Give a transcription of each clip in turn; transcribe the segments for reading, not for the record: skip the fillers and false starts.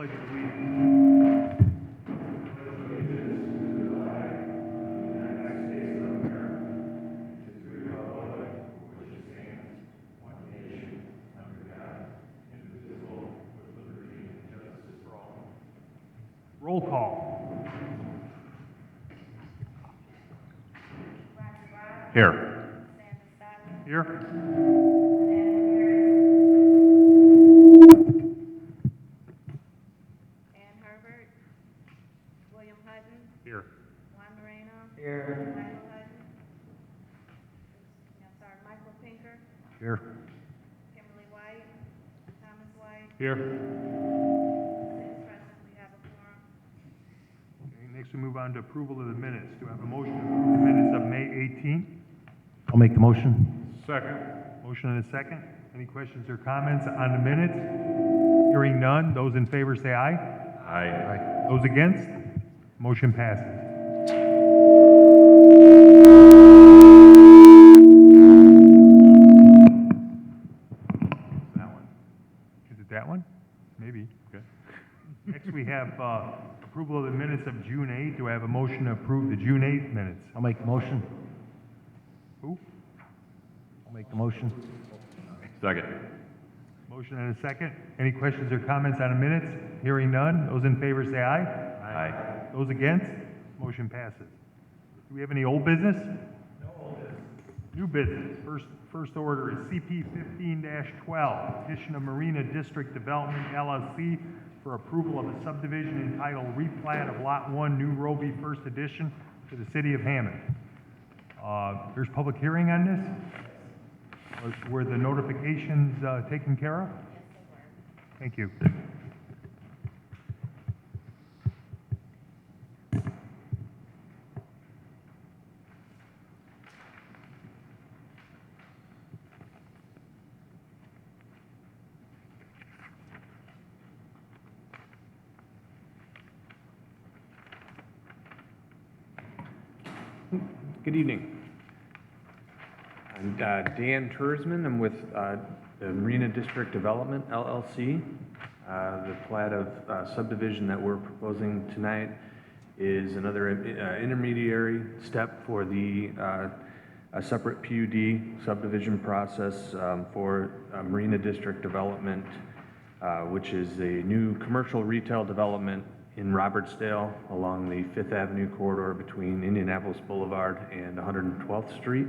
pledge of allegiance. Roll call. Here. Here. Ann Herbert, William Hutton, Here. Juan Moreno, Here. Michael Hutton, Michael Pinker, Here. Kimberly White, Thomas White, Here. six present, we have a quorum. Okay, next we move on to approval of the minutes. Do I have a motion to approve the minutes of May 18th? I'll make the motion. Second. Motion and a second. Any questions or comments on the minutes? Hearing none. Those in favor say aye. Aye. Those against? Motion passes. That one. Is it that one? Maybe. Okay. Next, we have approval of the minutes of June 8th. Do I have a motion to approve the June 8th minutes? I'll make the motion. Who? I'll make the motion. Second. Motion and a second. Any questions or comments on the minutes? Hearing none. Those in favor say aye. Aye. Those against? Motion passes. Do we have any old business? No old business. New business. First order is CP 15-12, petition of Marina District Development LLC for approval of a subdivision entitled replat of Lot 1, New Roby First Edition to the City of Hammond. There's public hearing on this? Were the notifications taken care of? Yes, they were. Thank you. Good evening. I'm Dan Tursman. I'm with the Marina District Development LLC. The plat of subdivision that we're proposing tonight is another intermediary step for the a separate PUD subdivision process for Marina District Development, which is a new commercial retail development in Robertsdale along the Fifth Avenue corridor between Indianapolis Boulevard and 112th Street.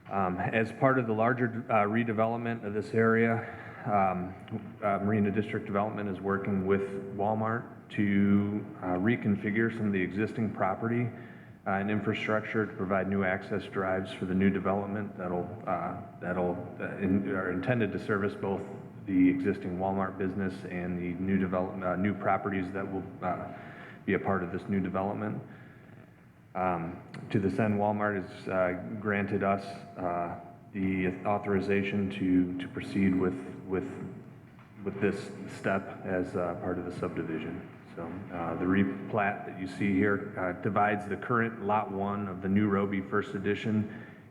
As part of the larger redevelopment of this area, Marina District Development is working with Walmart to reconfigure some of the existing property and infrastructure to provide new access drives for the new development are intended to service both the existing Walmart business and the new development, new properties that will be a part of this new development. To this end, Walmart has granted us the authorization to proceed with this step as part of the subdivision. So the replat that you see here divides the current Lot 1 of the New Roby First Edition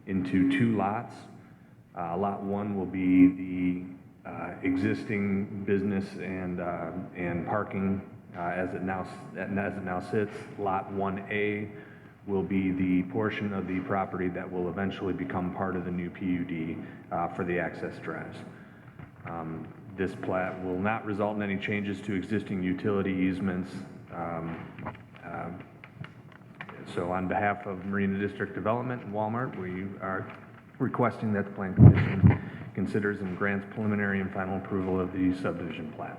into two lots. Lot 1 will be the existing business and parking as it now sits. Lot 1A will be the portion of the property that will eventually become part of the new PUD for the access drives. This plat will not result in any changes to existing utility easements. So on behalf of Marina District Development and Walmart, we are requesting that the Plan Commission considers and grants preliminary and final approval of the subdivision plat.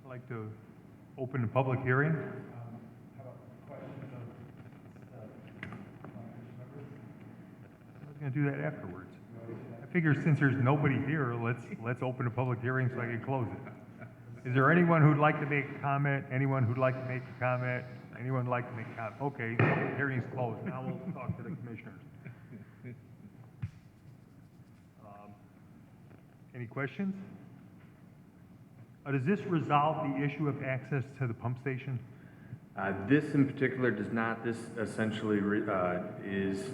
I'd like to open the public hearing. I was going to do that afterwards. I figure since there's nobody here, let's open the public hearing so I can close it. Is there anyone who'd like to make a comment? Anyone who'd like to make a comment? Anyone who'd like to make a comment? Okay, public hearing's closed. Now we'll talk to the commissioners. Any questions? Does this resolve the issue of access to the pump station? This in particular does not. This essentially is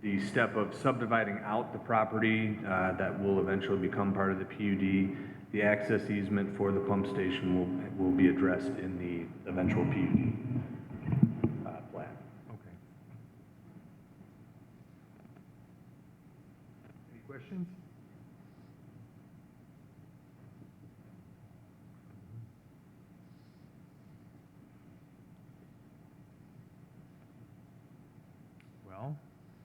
the step of subdividing out the property that will eventually become part of the PUD. The access easement for the pump station will be addressed in the eventual PUD plat. Okay. Any questions? Well,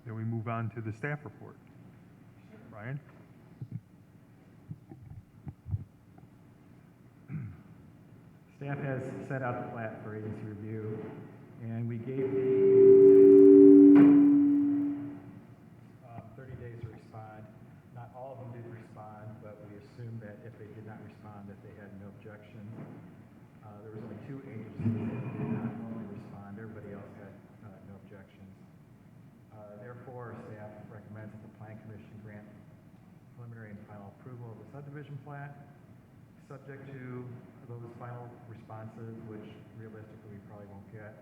then we move on to the staff report. Brian? Staff has set out the plat for agency review, and we gave the 30 days to respond. Not all of them did respond, but we assumed that if they did not respond, that they had no objections. There was only 2 agencies that did not formally respond. Everybody else had no objections. Therefore, staff recommends that the Plan Commission grant preliminary and final approval of the subdivision plat, subject to those final responses, which realistically we probably won't get.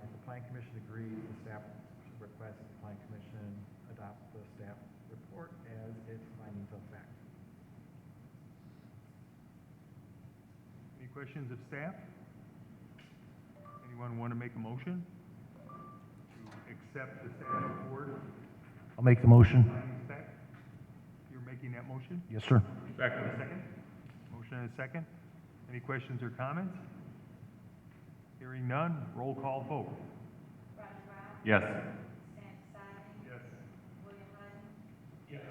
If the Plan Commission agrees, the staff requests that the Plan Commission adopt the staff report as its findings of fact. Any questions of staff? Anyone want to make a motion to accept the staff report? I'll make the motion. Finding fact? You're making that motion? Yes, sir. Second. Motion and a second. Any questions or comments? Hearing none, roll call vote. Roger Brown, Yes. Sam Snyder, Yes. William Hutton, Yes.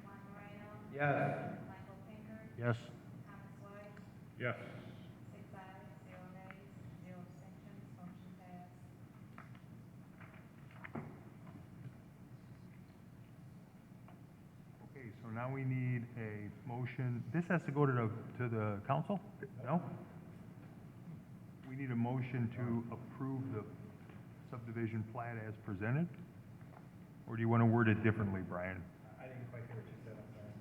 Juan Moreno, Yes. Michael Pinker, Yes. Thomas White, Yes. 6 ayes, 0 nays, 0 abstentions, motion passed. Okay, so now we need a motion. This has to go to the council? No? We need a motion to approve the subdivision plat as presented? Or do you want to word it differently, Brian? I didn't quite hear what you said, I'm sorry.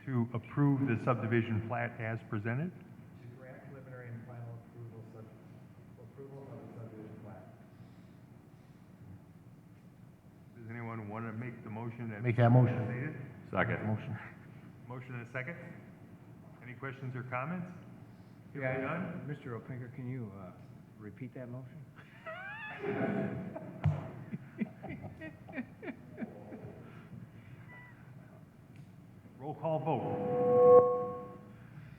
To approve the subdivision plat as presented? To grant preliminary and final approval of the subdivision plat. Does anyone want to make the motion? as Make that motion. stated? Second. Motion. Motion and a second? Any questions or comments? Yeah, Hearing none? Mr. Opinker, can you repeat that motion? Roll call vote.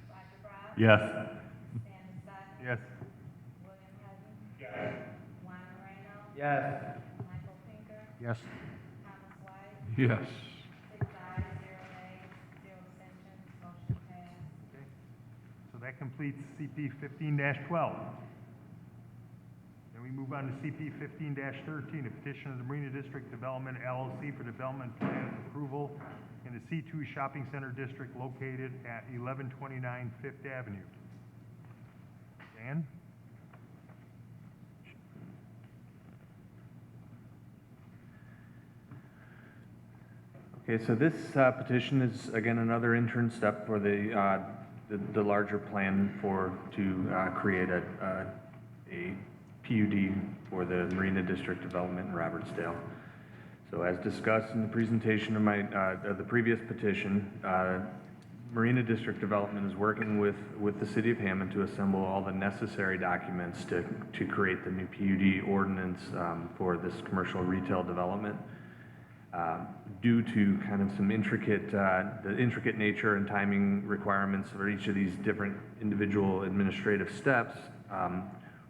Roger Brown, Yes. Sam Snyder, Yes. William Hutton, Juan Moreno, Yes. Michael Pinker, Yes. Thomas White, Yes. 6 ayes, 0 nays, 0 abstentions, motion passed. Okay. So that completes CP 15-12. Then we move on to CP 15-13, a petition of the Marina District Development LLC for development plan approval in the C2 Shopping Center District located at 1129 Fifth Avenue. Dan? Okay, so this petition is, again, another interim step for the larger plan to create a PUD for the Marina District Development in Robertsdale. So as discussed in the presentation of the previous petition, Marina District Development is working with the City of Hammond to assemble all the necessary documents to create the new PUD ordinance for this commercial retail development. Due to kind of some the intricate nature and timing requirements for each of these different individual administrative steps,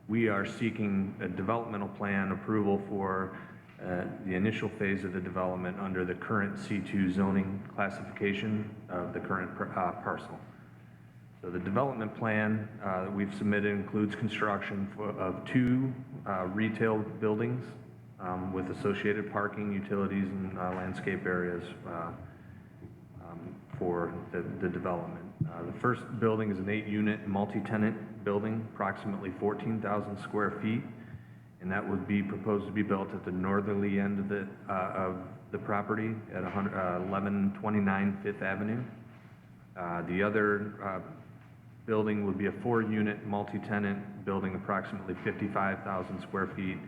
we are seeking a developmental plan approval for the initial phase of the development under the current C2 zoning classification of the current parcel. So the development plan that we've submitted includes construction of 2 retail buildings with associated parking, utilities, and landscape areas for the development. The first building is an 8-unit multi-tenant building, approximately 14,000 square feet, and that would be proposed to be built at the northerly end of the property at 1129 Fifth Avenue. The other building would be a 4-unit multi-tenant building, approximately 55,000 square feet,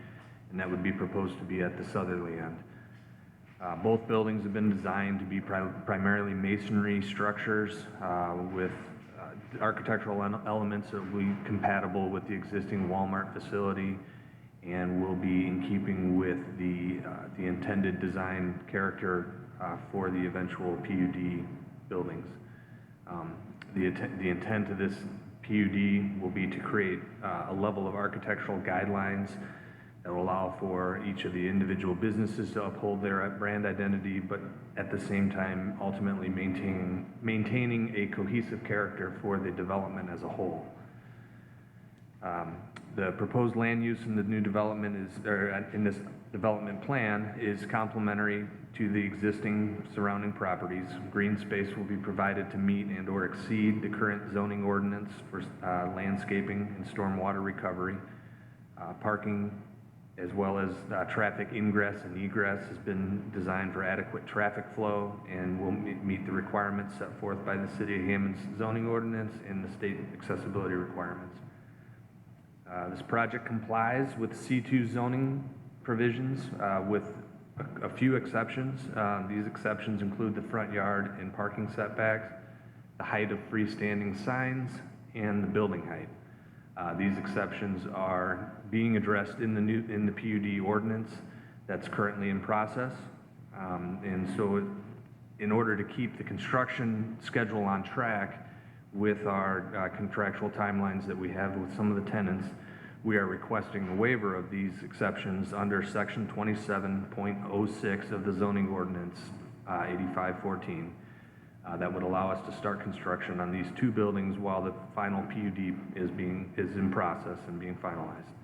and that would be proposed to be at the southerly end. Both buildings have been designed to be primarily masonry structures with architectural elements that will be compatible with the existing Walmart facility and will be in keeping with the intended design character for the eventual PUD buildings. The intent of this PUD will be to create a level of architectural guidelines that will allow for each of the individual businesses to uphold their brand identity, but at the same time ultimately maintaining a cohesive character for the development as a whole. The proposed land use in the new development in this development plan is complementary to the existing surrounding properties. Green space will be provided to meet and/or exceed the current zoning ordinance for landscaping and stormwater recovery. Parking as well as traffic ingress and egress has been designed for adequate traffic flow and will meet the requirements set forth by the City of Hammond's zoning ordinance and the state accessibility requirements. This project complies with C2 zoning provisions with a few exceptions. These exceptions include the front yard and parking setbacks, the height of freestanding signs, and the building height. These exceptions are being addressed in the PUD ordinance that's currently in process. And so in order to keep the construction schedule on track with our contractual timelines that we have with some of the tenants, we are requesting a waiver of these exceptions under section 27.06 of the zoning ordinance 8514. That would allow us to start construction on these two buildings while the final PUD is in process and being finalized.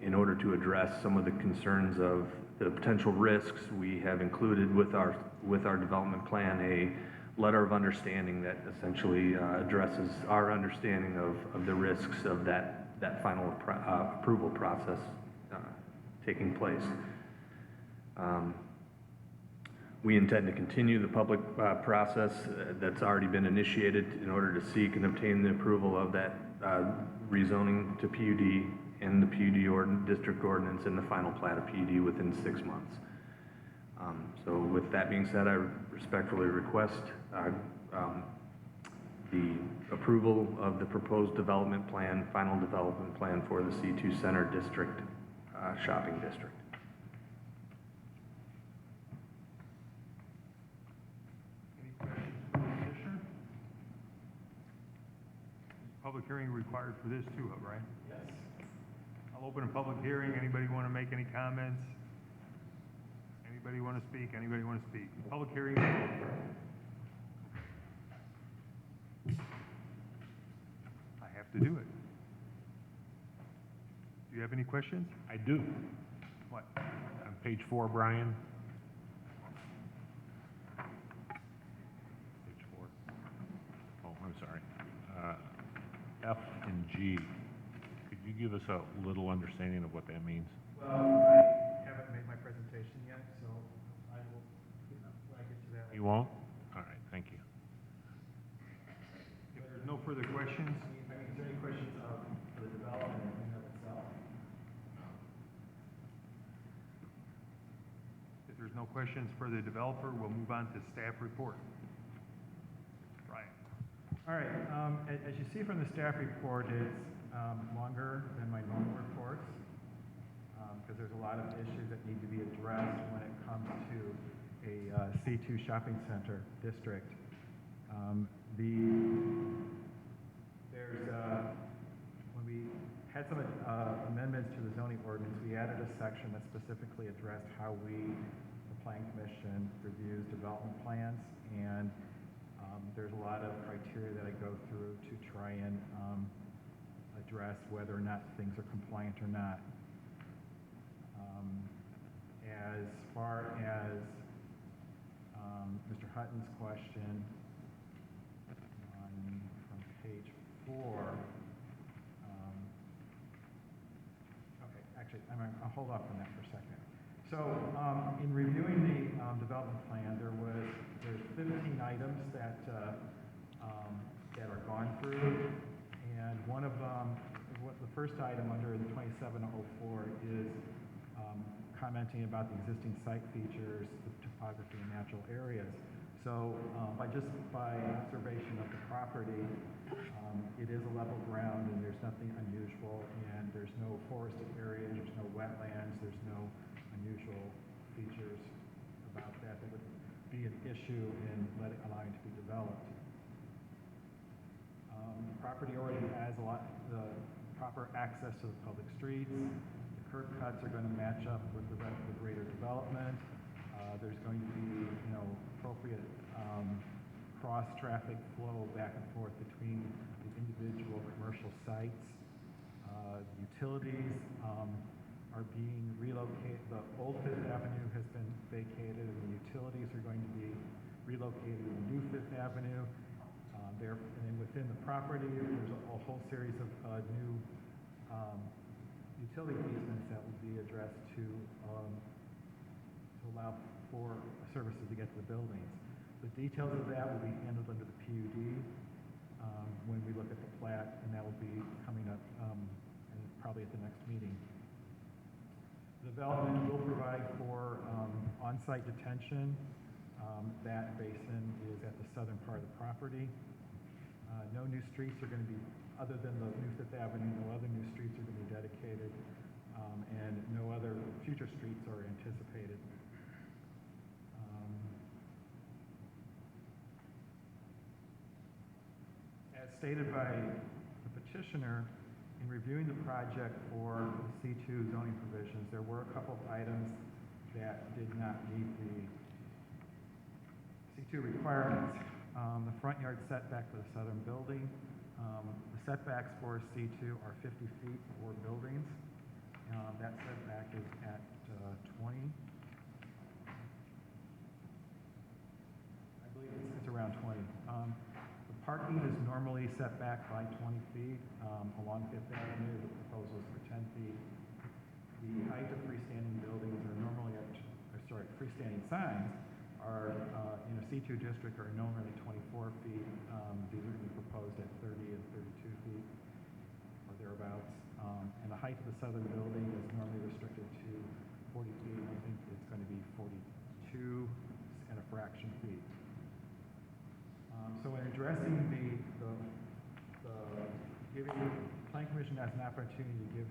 In order to address some of the concerns of the potential risks, we have included with our development plan a letter of understanding that essentially addresses our understanding of the risks of that final approval process taking place. We intend to continue the public process that's already been initiated in order to seek and obtain the approval of that rezoning to PUD and the PUD district ordinance and the final plat of PUD within 6 months. So with that being said, I respectfully request the approval of the proposed development plan, final development plan for the C2 Center District shopping district. Any questions for the petitioner? Public hearing required for this too, right? Yes. I'll open a public hearing. Anybody want to make any comments? Anybody want to speak? Anybody want to speak? Public hearing is open. I have to do it. Do you have any questions? I do. What? On page 4, Brian. Page 4. Oh, I'm sorry. F and G. Could you give us a little understanding of what that means? Well, I haven't made my presentation yet, so I will, when I get to that. You won't? All right, thank you. If there's no further questions, I mean, is there any questions of the development in and of itself? if there's no questions for the developer, we'll move on to staff report. Brian? All right, as you see from the staff report, it's longer than my normal reports, because there's a lot of issues that need to be addressed when it comes to a C2 shopping center district. When we had some amendments to the zoning ordinance, we added a section that specifically addressed how the Plan Commission reviews development plans, and there's a lot of criteria that I go through to try and address whether or not things are compliant or not. As far as Mr. Hutton's question from page 4, okay, actually, I'll hold off on that for a second. So, in reviewing the development plan, there's 15 items that are gone through, and one of them, the first item under the 2704 is commenting about the existing site features, the topography and natural areas. So by observation of the property, it is a level ground and there's nothing unusual, and there's no forested areas, there's no wetlands, there's no unusual features about that that would be an issue in allowing it to be developed. The property already has the proper access to the public streets. The curb cuts are going to match up with the rest of the greater development. There's going to be, appropriate cross-traffic flow back and forth between the individual commercial sites. Utilities are being relocated. The old Fifth Avenue has been vacated, and the utilities are going to be relocated to the new Fifth Avenue. And then within the property, there's a whole series of new utility easements that will be addressed to allow for services to get to the buildings. The details of that will be handled under the PUD when we look at the plat, and that will be coming up and probably at the next meeting. The development will provide for on-site detention. That basin is at the southern part of the property. No new streets are going to be, other than the new Fifth Avenue, no other new streets are going to be dedicated, and no other future streets are anticipated. As stated by the petitioner, in reviewing the project for the C2 zoning provisions, there were a couple of items that did not meet the C2 requirements. The front yard setback for the southern building. The setbacks for C2 are 50 feet for buildings. That setback is at 20. I believe it's around 20. The parking is normally set back by 20 feet. Along Fifth Avenue, the proposal is for 10 feet. The height of freestanding buildings are normally freestanding signs are in a C2 district are normally 24 feet. These are going to be proposed at 30 and 32 feet or thereabouts. And the height of the southern building is normally restricted to 40 feet. I think it's going to be 42 and a fraction feet. So in addressing giving the Plan Commission has an opportunity to give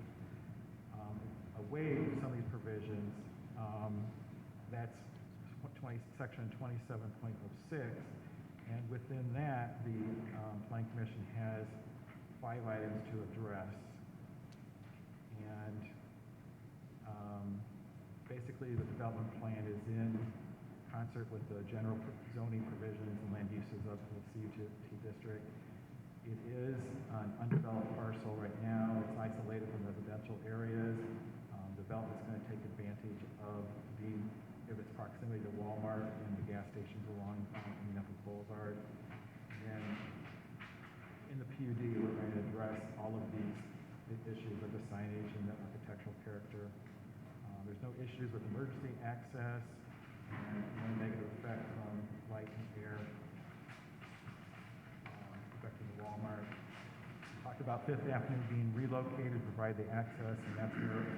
a waive some of these provisions, that's section 27.06, and within that, the Plan Commission has 5 items to address. And basically, the development plan is in concert with the general zoning provisions and land uses of the CUT district. It is an undeveloped parcel right now. It's isolated from residential areas. Development's going to take advantage of its proximity to Walmart and the gas stations along Indianapolis Boulevard. And in the PUD, we're going to address all of these issues of the signage and the architectural character. There's no issues with emergency access, and no negative effect from light and air affecting the Walmart. We talked about Fifth Avenue being relocated to provide the access, and that's where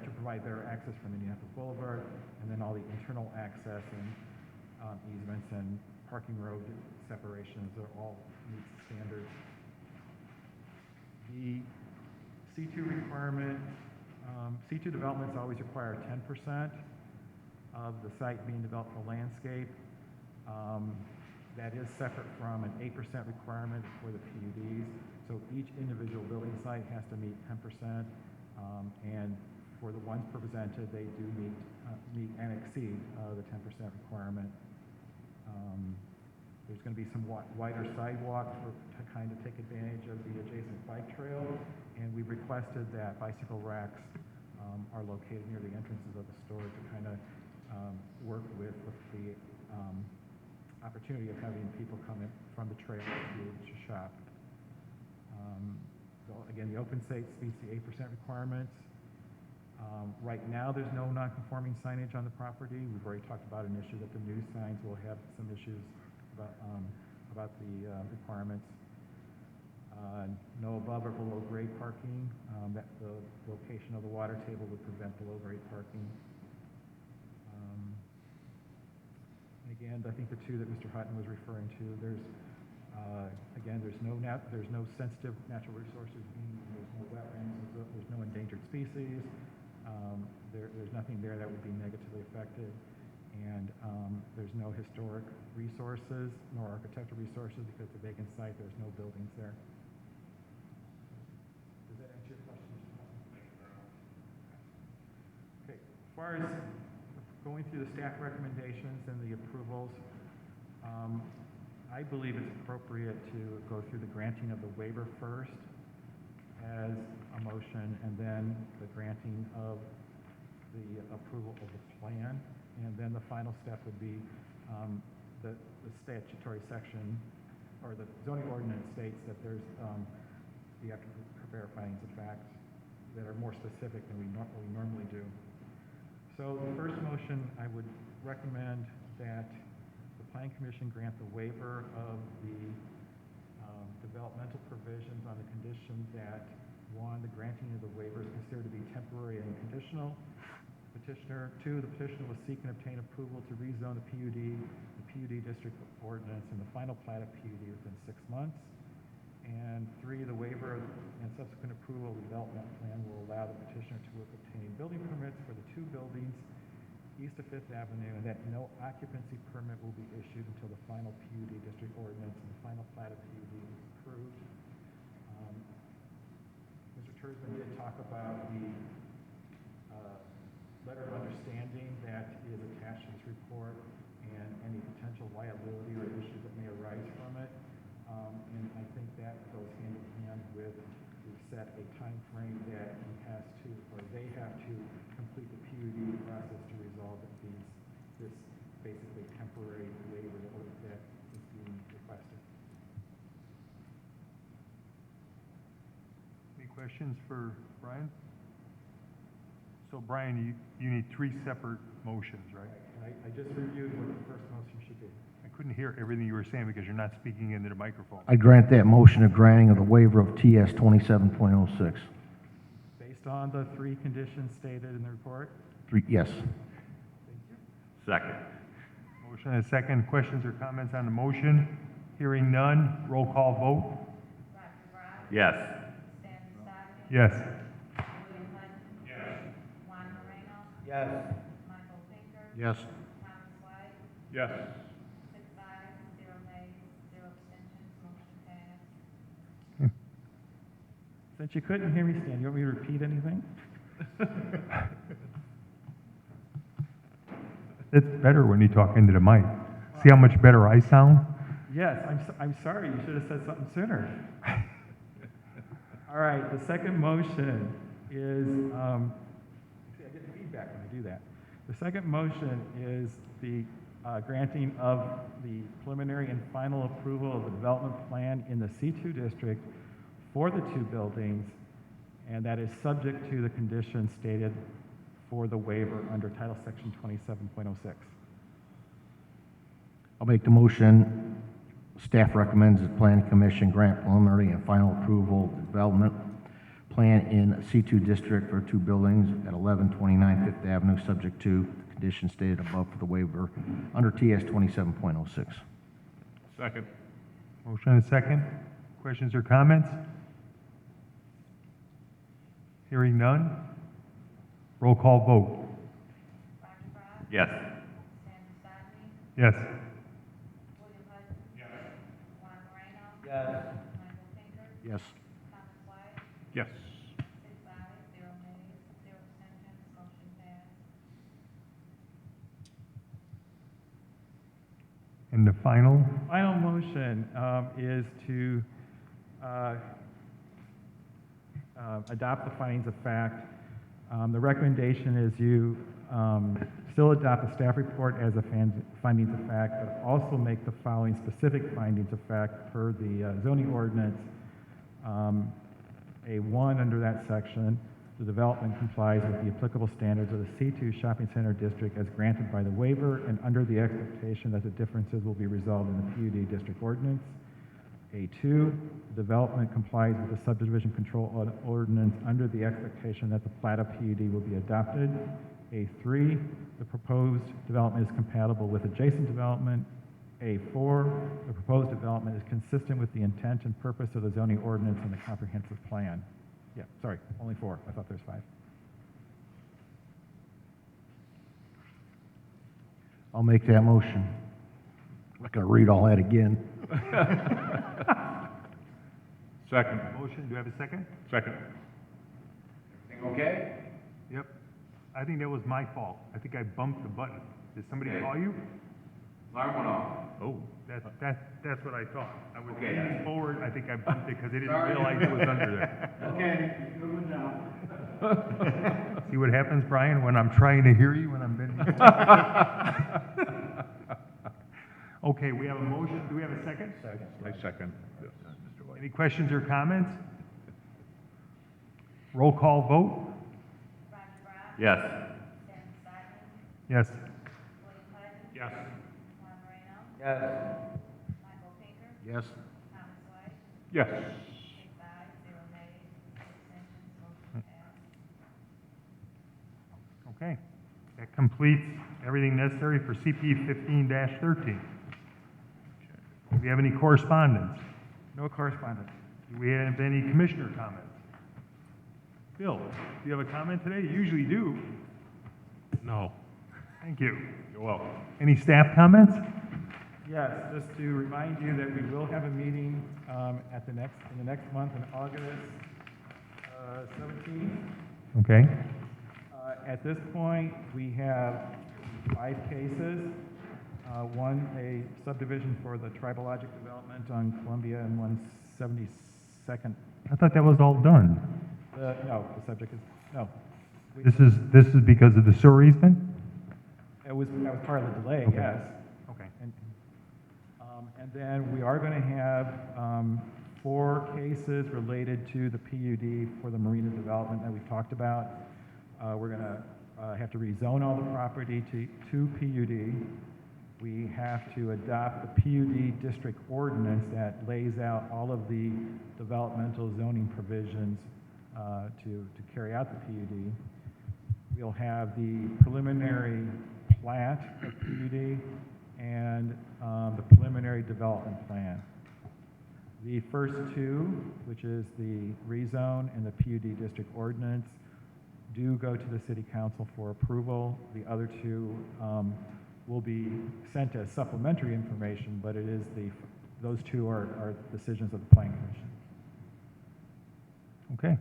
to provide better access from Indianapolis Boulevard, and then all the internal access and easements and parking road separations are all meet standards. The C2 requirement, C2 developments always require 10% of the site being developed for landscape. That is separate from an 8% requirement for the PUDs. So each individual building site has to meet 10%, and for the ones presented, they do meet and exceed the 10% requirement. There's going to be some wider sidewalks to kind of take advantage of the adjacent bike trail, and we requested that bicycle racks are located near the entrances of the store to kind of work with the opportunity of having people come in from the trail to shop. So again, the open space meets the 8% requirements. Right now, there's no non-conforming signage on the property. We've already talked about an issue that the new signs will have some issues about the requirements. No above or below grade parking, that the location of the water table would prevent below grade parking. And again, I think the two that Mr. Hutton was referring to, there's, again, there's no sensitive natural resources, meaning there's no wetlands, there's no endangered species. There's nothing there that would be negatively affected. And there's no historic resources nor architectural resources because it's a vacant site, there's no buildings there. Does that answer your question, Mr. Hutton? Okay, as far as going through the staff recommendations and the approvals, I believe it's appropriate to go through the granting of the waiver first as a motion, and then the granting of the approval of the plan. And then the final step would be the statutory section, or the zoning ordinance states that there's, you have to prepare findings of facts that are more specific than we normally do. So the first motion, I would recommend that the Planning Commission grant the waiver of the developmental provisions on the condition that, one, the granting of the waiver is considered to be temporary and conditional. Petitioner, two, the petitioner will seek and obtain approval to rezone the PUD district ordinance and the final plat of PUD within 6 months. And three, the waiver and subsequent approval of the development plan will allow the petitioner to obtain building permits for the two buildings east of Fifth Avenue, and that no occupancy permit will be issued until the final PUD district ordinance and the final plat of PUD is approved. Mr. Tersman did talk about the letter of understanding that is attached to this report and any potential liability or issues that may arise from it. And I think that goes hand in hand with, we've set a time frame that he has to, or they have to complete the PUD process to resolve this basically temporary waiver that is being requested. Any questions for Brian? So Brian, you need three separate motions, right? And I just reviewed what the first motion should be. I couldn't hear everything you were saying because you're not speaking into the microphone. I grant that motion of granting of the waiver of TS 27.06. Based on the three conditions stated in the report? Yes. Second. Motion and a second. Questions or comments on the motion? Hearing none. Roll call vote. Roger Brown, Yes. Stan Vasaki, Yes. William Hutton, Juan Moreno, Yes. Michael Pinker, Yes. Thomas White, Yes. 6 ayes, 0 nays, 0 abstentions, motion passed. Since you couldn't hear me, Stan, you want me to repeat anything? It's better when you talk into the mic. See how much better I sound? Yes, I'm sorry, you should have said something sooner. All right, the second motion is, see, I get feedback when I do that. The second motion is the granting of the preliminary and final approval of the development plan in the C2 district for the two buildings, and that is subject to the conditions stated for the waiver under Title Section 27.06. I'll make the motion. Staff recommends the Planning Commission grant preliminary and final approval of the development plan in C2 district for two buildings at 1129 Fifth Avenue, subject to the conditions stated above for the waiver under TS 27.06. Second. Motion and a second. Questions or comments? Hearing none. Roll call vote. Roger Brown, Yes. Stan Vasaki, Yes. William Hutton, Juan Moreno, Yes. Michael Pinker, Yes. Thomas White, Yes. 6 ayes, 0 nays, 0 abstentions, motion passed. And the final? Final motion is to adopt the findings of fact. The recommendation is you still adopt the staff report as a findings of fact, but also make the following specific findings of fact per the zoning ordinance. A1 under that section, the development complies with the applicable standards of the C2 shopping center district as granted by the waiver and under the expectation that the differences will be resolved in the PUD district ordinance. A2, development complies with the subdivision control ordinance under the expectation that the plat of PUD will be adopted. A3, the proposed development is compatible with adjacent development. A4, the proposed development is consistent with the intent and purpose of the zoning ordinance and the comprehensive plan. Yeah, sorry, only 4. I thought there was 5. I'll make that motion. I'm not going to read all that again. Second. Motion, do you have a second? Second. Everything okay? Yep. I think that was my fault. I think I bumped the button. Did somebody call you? Alarm went off. Oh. That's what I thought. I was Okay. leaning forward, I think I bumped it because I didn't Sorry. realize it was under there. Okay, good one now. See what happens, Brian, when I'm trying to hear you when I'm bending? Okay, we have a motion. Do we have a second? Second. I second. Yes, Mr. White. Any questions or comments? Roll call vote? Roger Brown? Yes. Dan Simon? Yes. William Hutton? Yes. Juan Moreno? Yes. Michael Pinker? Yes. Thomas White? Yes. 6 ayes, 0 nays, 2 abstentions, motion passed. Okay. That completes everything necessary for CP 15-13. Do we have any correspondence? No correspondence. Do we have any commissioner comments? Bill, do you have a comment today? You usually do. No. Thank you. You're welcome. Any staff comments? Yes, just to remind you that we will have a meeting in the next month in August 17th. Okay. At this point, we have 5 cases. One, a subdivision for the tribalogic development on Columbia and 172nd. I thought that was all done. No, the subject is, no. This is because of the sewer easement? That was part of the delay, Okay. yes. Okay. And then we are going to have 4 cases related to the PUD for the marina development that we talked about. We're going to have to rezone all the property to PUD. We have to adopt the PUD district ordinance that lays out all of the developmental zoning provisions to carry out the PUD. We'll have the preliminary plat of PUD and the preliminary development plan. The first 2, which is the rezone and the PUD district ordinance, do go to the city council for approval. The other 2 will be sent as supplementary information, but it is those 2 are decisions of the planning commission. Okay.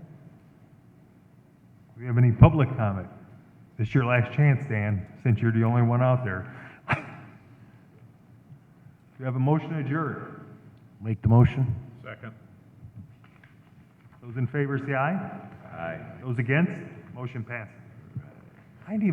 Do we have any public comment? This is your last chance, Dan, since you're the only one out there. Do you have a motion to adjourn? Make the motion. Second. Those in favor say aye. Aye. Those against, motion passes.